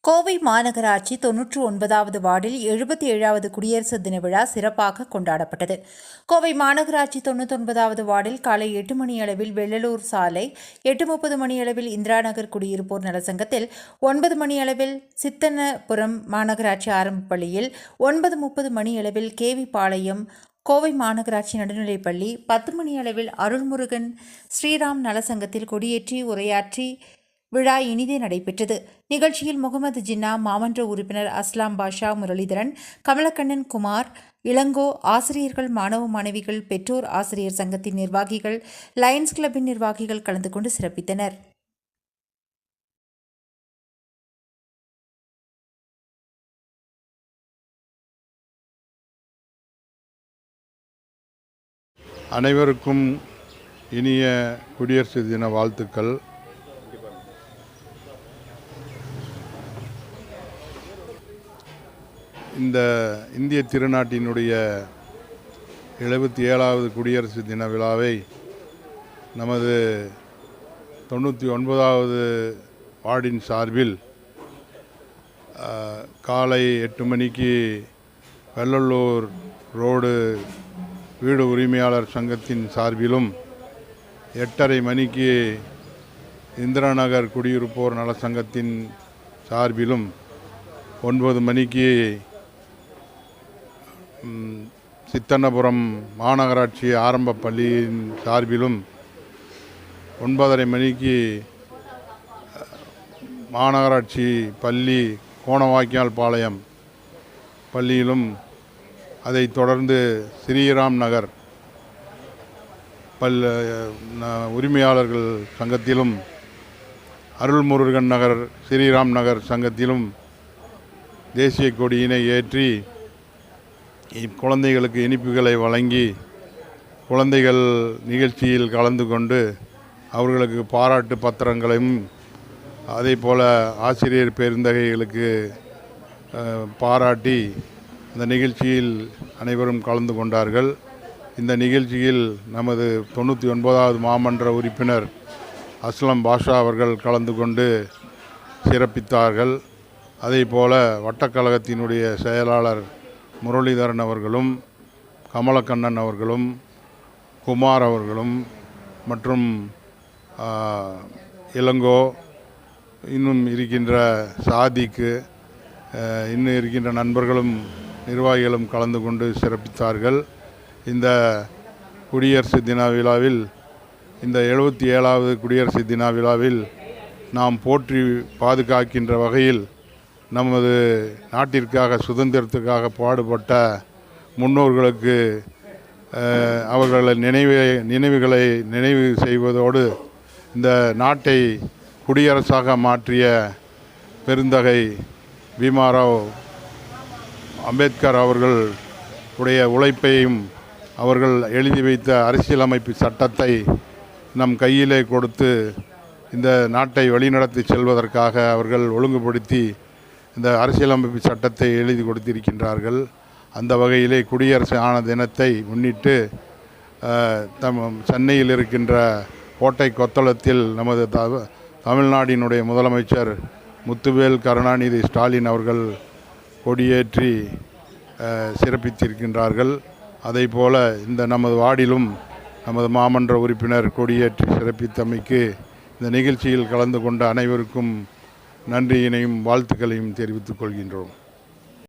கோவை மாநகராட்சி 99வது வார்டில் 77வது குடியரசு தின விழா சிறப்பாக கொண்டாடப்பட்டது. கோவை மாநகராட்சி 99வது வார்டில் காலை 8 மணியளவில் வெள்ளலூர் சாலை, 8:30 மணியளவில் இந்திரா நகர் குடியிருப்போர் நலசங்கத்தில், 9 மணியளவில் சித்தன்னபுரம் மாநகராட்சி ஆரம்ப பள்ளியில், 9:30 மணியளவில் கேவி பாளையம் கோவை மாநகராட்சி நடுநிலைப்பள்ளி, 10 மணியளவில் அருள்முருகன் ஸ்ரீராம் நலசங்கத்தில் கொடியேற்றி உரையாற்றி விழா இனிதே நடைபெற்றது. நிகழ்ச்சியில் முகமது ஜின்னா, மாமன்ற உறுப்பினர் அஸ்லாம் பாஷா, முரளிதரன், கமலக்கண்ணன், குமார், இளங்கோ, ஆசிரியர்கள், மாணவ மாணவிகள், பெற்றோர் ஆசிரியர் சங்கத்தின் நிர்வாகிகள், லயன்ஸ் கிளப்பின் நிர்வாகிகள் கலந்து கொண்டு சிறப்பித்தனர். அனைவருக்கும் இனிய குடியரசு தின வாழ்த்துக்கள். இந்த இந்திய திருநாட்டினுடைய 77வது குடியரசு தின விழாவை நமது 99வது வார்டின் சார்பில் காலை 8 மணிக்கு வெள்ளலூர் ரோடு வீடு உரிமையாளர் சங்கத்தின் சார்பிலும், 8:30 மணிக்கு இந்திரா நகர் குடியிருப்போர் நல சங்கத்தின் சார்பிலும், 9 மணிக்கு சித்தன்னபுரம் மாநகராட்சி ஆரம்ப பள்ளியின் சார்பிலும், 9:30 மணிக்கு மாநகராட்சி பள்ளி கோணவாய்க்கால் பாளையம் பள்ளியிலும், அதைத் தொடர்ந்து ஸ்ரீராம் நகர் உரிமையாளர்கள் சங்கத்திலும், அருள்முருகன் நகர் ஸ்ரீராம் நகர் சங்கத்திலும் தேசிய கொடியினை ஏற்றி குழந்தைகளுக்கு இனிப்புகளை வழங்கி, குழந்தைகள் நிகழ்ச்சியில் கலந்து கொண்டு அவர்களுக்கு பாராட்டு பத்திரங்களையும், அதே போல் ஆசிரியர் பெருந்தகைகளுக்கு பாராட்டி இந்த நிகழ்ச்சியில் அனைவரும் கலந்து கொண்டார்கள். இந்த நிகழ்ச்சியில் நமது 99வது மாமன்ற உறுப்பினர் அஸ்லாம் பாஷா அவர்கள் கலந்து கொண்டு சிறப்பித்தார்கள். அதே போல் வட்டக்கழகத்தினுடைய செயலாளர் முரளிதரன் அவர்களும், கமலக்கண்ணன் அவர்களும், குமார் அவர்களும் மற்றும் இளங்கோ, இன்னும் இருக்கின்ற சாதிக்கு, இன்னும் இருக்கின்ற நண்பர்களும் நிர்வாகிகளும் கலந்து கொண்டு சிறப்பித்தார்கள். இந்த குடியரசு தின விழாவில், இந்த 77வது குடியரசு தின விழாவில் நாம் போற்றி பாதுகாக்கின்ற வகையில் நமது நாட்டிற்காக, சுதந்திரத்துக்காக பாடுபட்ட முன்னோர்களுக்கு அவர்களை நினைவுகளை நினைவு செய்வதோடு, இந்த நாட்டை குடியரசாக மாற்றிய பெருந்தகை பீமாராவ் அம்பேத்கர் அவர்கள் உடைய உழைப்பையும், அவர்கள் எழுதி வைத்த அரசியலமைப்பு சட்டத்தை நம் கையிலே கொடுத்து இந்த நாட்டை வழிநடத்தி செல்வதற்காக அவர்கள் ஒழுங்குபடுத்தி இந்த அரசியலமைப்பு சட்டத்தை எழுதி கொடுத்திருக்கின்றார்கள். அந்த வகையிலே குடியரசு ஆன தினத்தை முன்னிட்டு சென்னையில் இருக்கின்ற கோட்டை கொத்தளத்தில் நமது தமிழ்நாட்டினுடைய முதலமைச்சர் முத்துவேல் கருணாநிதி ஸ்டாலின் அவர்கள் கொடியேற்றி சிறப்பித்திருக்கின்றார்கள். அதை போல இந்த நமது வார்டிலும் நமது மாமன்ற உறுப்பினர் கொடியேற்றி சிறப்பித்தமைக்கு இந்த நிகழ்ச்சியில் கலந்து கொண்ட அனைவருக்கும் நன்றியினையும் வாழ்த்துக்களையும் தெரிவித்துக் கொள்கின்றோம்.